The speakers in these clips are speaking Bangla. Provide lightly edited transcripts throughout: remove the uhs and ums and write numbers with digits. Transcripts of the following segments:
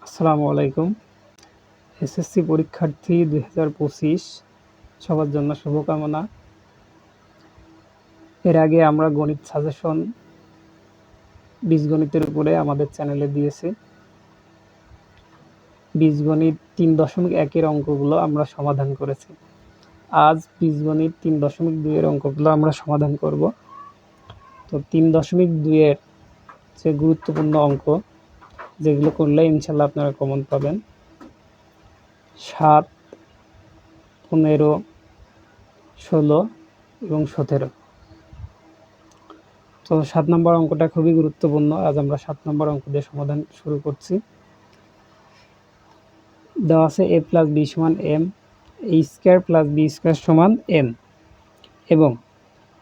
আসসালামু আলাইকুম। এসএসসি পরীক্ষার্থী 2025 সবার জন্য শুভকামনা। এর আগে আমরা গণিত সাজেশন বীজগণিতের উপরে আমাদের চ্যানেলে দিয়েছি। বীজগণিত 3.1 এর অঙ্কগুলো আমরা সমাধান করেছি। আজ বীজগণিত 3.2 এর অঙ্কগুলো আমরা সমাধান করব। তো 3.2 এর যে গুরুত্বপূর্ণ অঙ্ক যেগুলো করলে ইনশাল্লাহ আপনারা কমন পাবেন 7, 15, 16 এবং 17। তো 7 নম্বর অঙ্কটা খুবই গুরুত্বপূর্ণ। আজ আমরা 7 নম্বর অঙ্ক দিয়ে সমাধান শুরু করছি। দেওয়া আছে a প্লাস b সমান m, a square plus b square সমান m এবং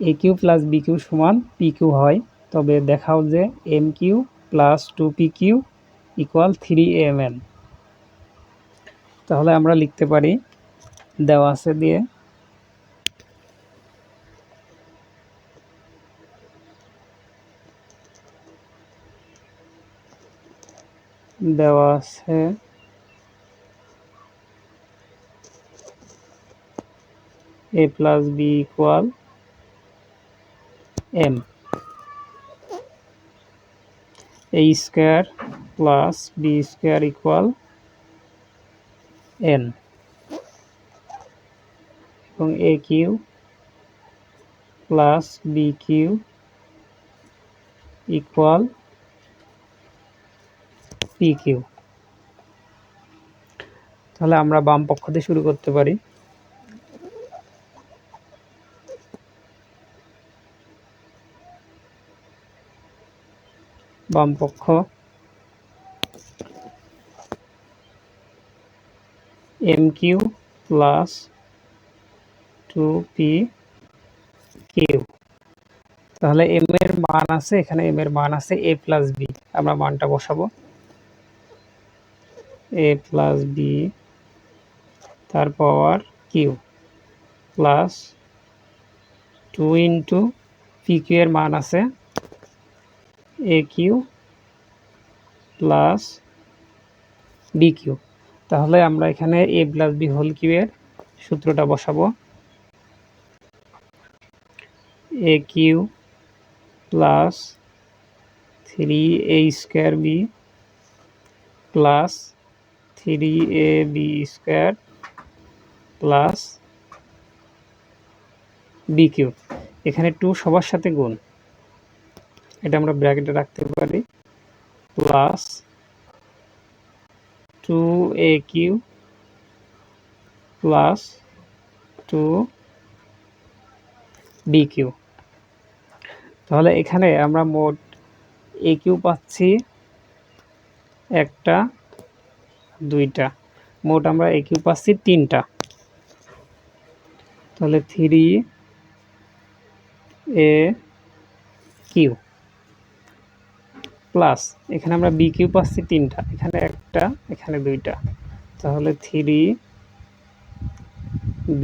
a Q plus b cube সমান p কিউ হয়, তবে দেখাও যে m cube plus 2p cube equal 3mn। তাহলে আমরা লিখতে পারি দেওয়া আছে দিয়ে দেওয়া আছে a plus b equal m, a square plus b square equal n এবং a Q plus b cube equal p cube. তাহলে আমরা বাম পক্ষ দিয়ে শুরু করতে পারি। বাম পক্ষ m cube plus 2p cube. তাহলে m এর মান আছে, এখানে m এর মান আছে a প্লাস b, আমরা মানটা বসাবো a প্লাস b তার power q plus 2 into p q এর মান আছে a Q plus b q. তাহলে আমরা এখানে a plus b whole q এর সূত্রটা বসাবো a Q plus 3a square b plus 3ab square plus b q. এখানে 2 সবার সাথে গুণ, এটা আমরা ব্র্যাকেটে রাখতে পারি, plus 2a Q plus 2b Q. তাহলে এখানে আমরা মোট a কিউ পাচ্ছি একটা, দুইটা, মোট আমরা a কিউ পাচ্ছি 3টা। তাহলে 3a কিউ প্লাস এখানে আমরা বি কিউ পাচ্ছি 3টা, এখানে একটা, এখানে 2টা। তাহলে 3b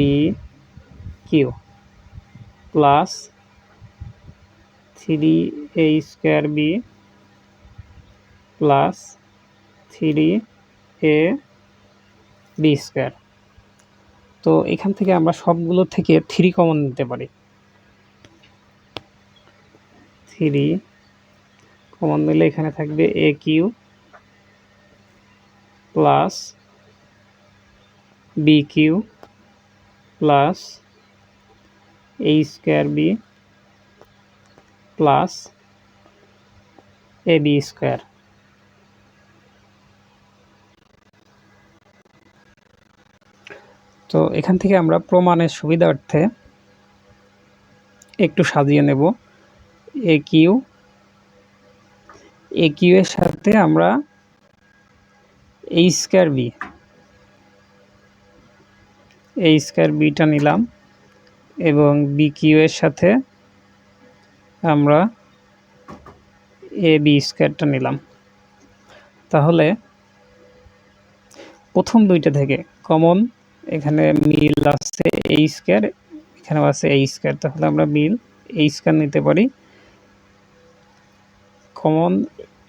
cube plus 3a square b plus 3ab square. তো এখান থেকে আমরা সবগুলো থেকে 3 কমন নিতে পারি। 3 কমন নিলে এখানে থাকবে a Q plus b cube plus a square b plus ab square. তো এখান থেকে আমরা প্রমাণের সুবিধার্থে একটু সাজিয়ে নেব। a কিউ এর সাথে আমরা a স্কোয়ার বিটা নিলাম এবং b কিউ এর সাথে আমরা ab স্কোয়ারটা নিলাম। তাহলে প্রথম দুইটা থেকে কমন, এখানে মিল আছে a স্কোয়ার, এখানেও আছে a স্কোয়ার, তাহলে আমরা মিল a স্কোয়ার নিতে পারি। কমন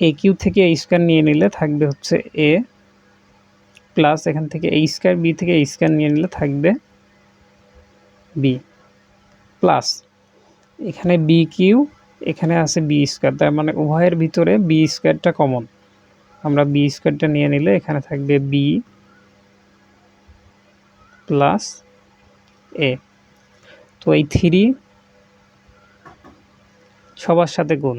a কিউ থেকে a স্কোয়ার নিয়ে নিলে থাকবে হচ্ছে a প্লাস এখান থেকে a স্কয়ার b থেকে a স্কয়ার নিয়ে নিলে থাকবে b প্লাস এখানে b কিউ এখানে আছে b স্কয়ার, তার মানে উভয়ের ভিতরে b স্কয়ারটা কমন। আমরা b স্কয়ারটা নিয়ে নিলে এখানে থাকবে b প্লাস a। তো এই 3 সবার সাথে গুণ,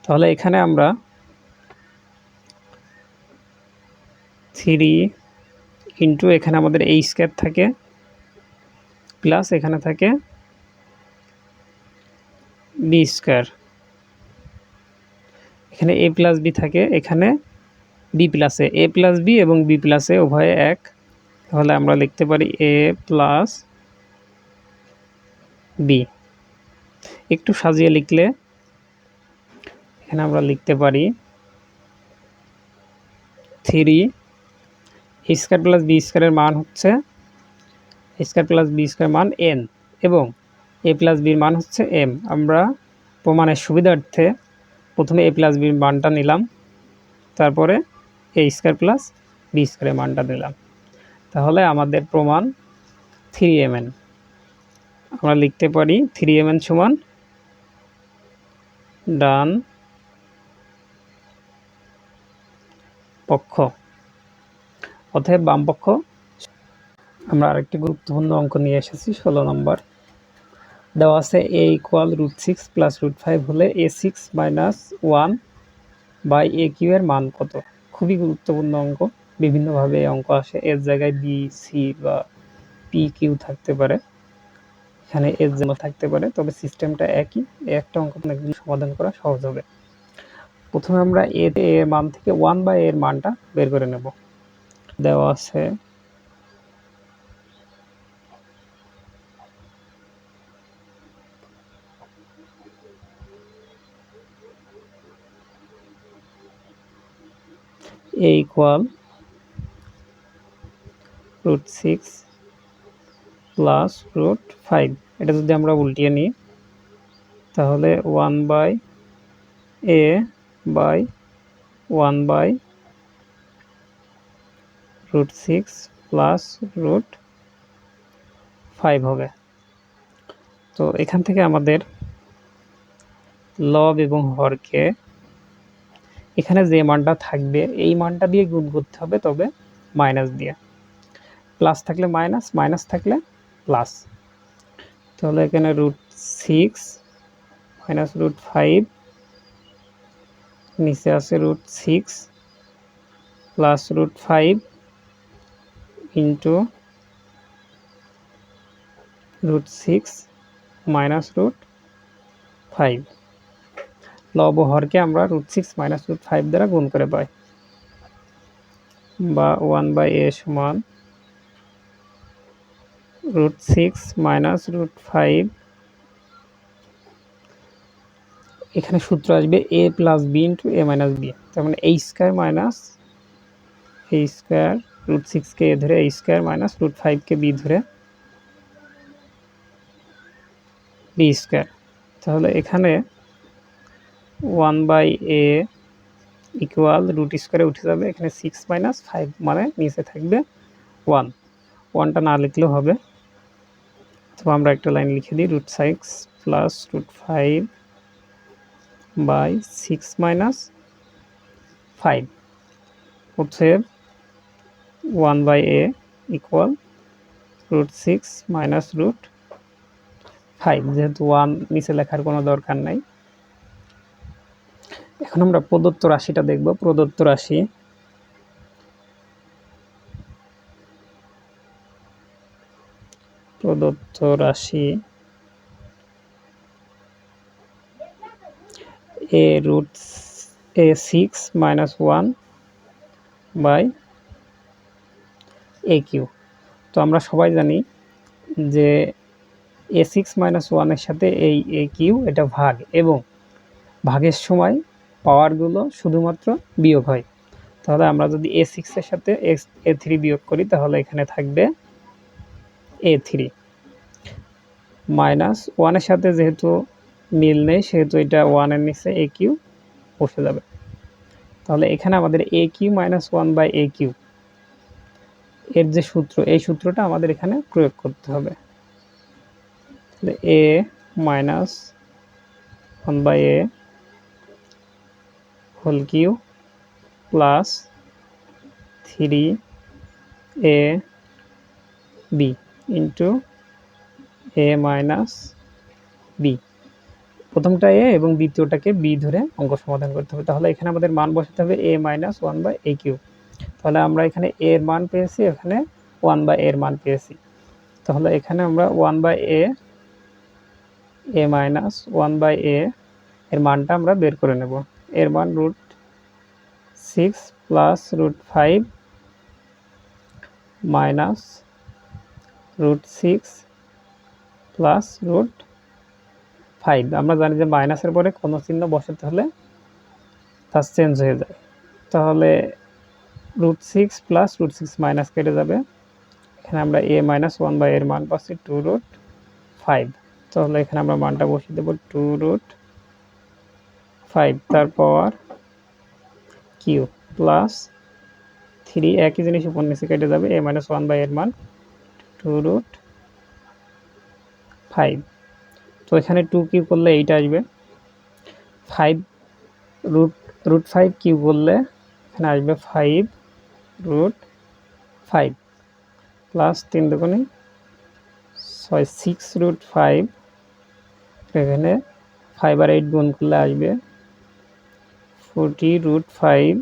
তাহলে এখানে আমরা 3 ইন্টু এখানে আমাদের a স্কয়ার থাকে প্লাস এখানে থাকে b স্কয়ার, এখানে a প্লাস b থাকে, এখানে b plus a plus b এবং b প্লাস a উভয়ে এক, তাহলে আমরা লিখতে পারি a প্লাস b। একটু সাজিয়ে লিখলে এখানে আমরা লিখতে পারি 3 a স্কয়ার প্লাস b স্কয়ারের মান হচ্ছে a square plus b square মান n এবং a প্লাস b এর মান হচ্ছে m। আমরা প্রমাণের সুবিধার্থে প্রথমে a প্লাস b এর মানটা নিলাম, তারপরে a স্কয়ার প্লাস b স্কয়ারের মানটা দিলাম, তাহলে আমাদের প্রমাণ 3mn। আমরা লিখতে পারি 3mn সমান ডান পক্ষ, অতএব বাম পক্ষ। আমরা আরেকটি গুরুত্বপূর্ণ অঙ্ক নিয়ে এসেছি 16 নম্বর। দেওয়া আছে a ইকুয়াল √6 প্লাস √5 হলে a6 minus 1 by a Q এর মান কত? খুবই গুরুত্বপূর্ণ অঙ্ক, বিভিন্নভাবে এই অঙ্ক আসে, এর জায়গায় বি সি বা পি কিউ থাকতে পারে, এখানে এর জন্য থাকতে পারে, তবে সিস্টেমটা একই। একটা অঙ্ক অনেকগুলো সমাধান করা সহজ হবে। প্রথমে আমরা এর মান থেকে 1 বাই এর মানটা বের করে নেব। দেওয়া আছে a ইকুয়াল √6 প্লাস √5। এটা যদি আমরা উল্টিয়ে নিই তাহলে 1 by a by 1 by √6 plus √5 হবে। তো এখান থেকে আমাদের লব এবং হরকে এখানে যে মানটা থাকবে এই মানটা দিয়ে গুণ করতে হবে, তবে মাইনাস দিয়ে। প্লাস থাকলে মাইনাস, মাইনাস থাকলে প্লাস। তাহলে এখানে √6 মাইনাস √5, নিচে আছে √6 প্লাস √5 ইন্টু √6 মাইনাস √5। লব ও হরকে আমরা √6 মাইনাস √5 দ্বারা গুণ করে পাই, বা 1 বাই a সমান √6 মাইনাস √5। এখানে সূত্র আসবে a plus b into a minus b, তার মানে a square minus a square, √6 K a ধরে a square minus √5 K b ধরে b স্কয়ার। তাহলে এখানে 1 বাই a ইকুয়াল রুট স্কয়ারে উঠে যাবে, এখানে 6 মাইনাস 5 মানে নিচে থাকবে 1। 1টা না লিখলেও হবে, তো আমরা একটা লাইন লিখে দিই √6 প্লাস √5 বাই 6 মাইনাস 5। অতএব 1 বাই a ইকুয়াল √6 মাইনাস √5, যেহেতু 1 নিচে লেখার কোনো দরকার নাই। এখন আমরা প্রদত্ত রাশিটা দেখব। প্রদত্ত রাশি a6 minus 1 by a Q. তো আমরা সবাই জানি যে a6 মাইনাস 1 এর সাথে এই a কিউ এটা ভাগ, এবং ভাগের সময় পাওয়ারগুলো শুধুমাত্র বিয়োগ হয়। তাহলে আমরা যদি a6 এর সাথে a3 বিয়োগ করি তাহলে এখানে থাকবে a3 মাইনাস 1 এর সাথে যেহেতু মিল নেই সেহেতু এটা 1 এর নিচে a কিউ বসে যাবে। তাহলে এখানে আমাদের a q minus one by a q এর যে সূত্র, এই সূত্রটা আমাদের এখানে প্রয়োগ করতে হবে। তাহলে a minus one by a whole q plus 3 a b into a minus b. প্রথমটা এ এবং দ্বিতীয়টাকে বি ধরে অঙ্ক সমাধান করতে হবে। তাহলে এখানে আমাদের মান বসাতে হবে a minus one by a q. তাহলে আমরা এখানে এ এর মান পেয়েছি, এখানে ওয়ান বাই এর মান পেয়েছি। তাহলে এখানে আমরা one by a minus one by এর মানটা আমরা বের করে নেব। এর মান √6 প্লাস √5 মাইনাস √6 প্লাস √5। আমরা জানি যে মাইনাসের পরে কোনো চিহ্ন বসাতে হলে তা চেঞ্জ হয়ে যায়। তাহলে √6 প্লাস √6 মাইনাস কেটে যাবে। এখানে আমরা এ মাইনাস ওয়ান বাই এর মান পাচ্ছি 2√5। তাহলে এখানে আমরা মানটা বসিয়ে দেবো 2√5, তারপর কিউ প্লাস 3, একই জিনিস উপর নিচে কেটে যাবে, এ মাইনাস ওয়ান বাই এর মান 2√5। তো এখানে 2 কিউ করলে এইটা আসবে, 5 √5 কিউ করলে এখানে আসবে 5√5 প্লাস 3 দুগুণে 6, 6√5। এখানে 5 আর 8 গুণ করলে আসবে 40√5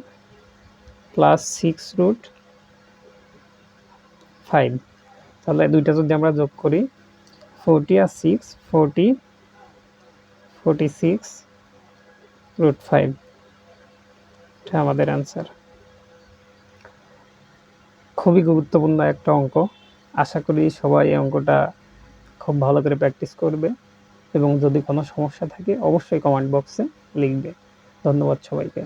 প্লাস 6√5। তাহলে দুইটা যদি আমরা যোগ করি 40 আর 6, 46√5, এটা আমাদের অ্যান্সার। খুবই গুরুত্বপূর্ণ একটা অঙ্ক। আশা করি সবাই এই অঙ্কটা খুব ভালো করে প্র্যাকটিস করবে এবং যদি কোনো সমস্যা থাকে অবশ্যই কমেন্ট বক্সে লিখবে। ধন্যবাদ সবাইকে।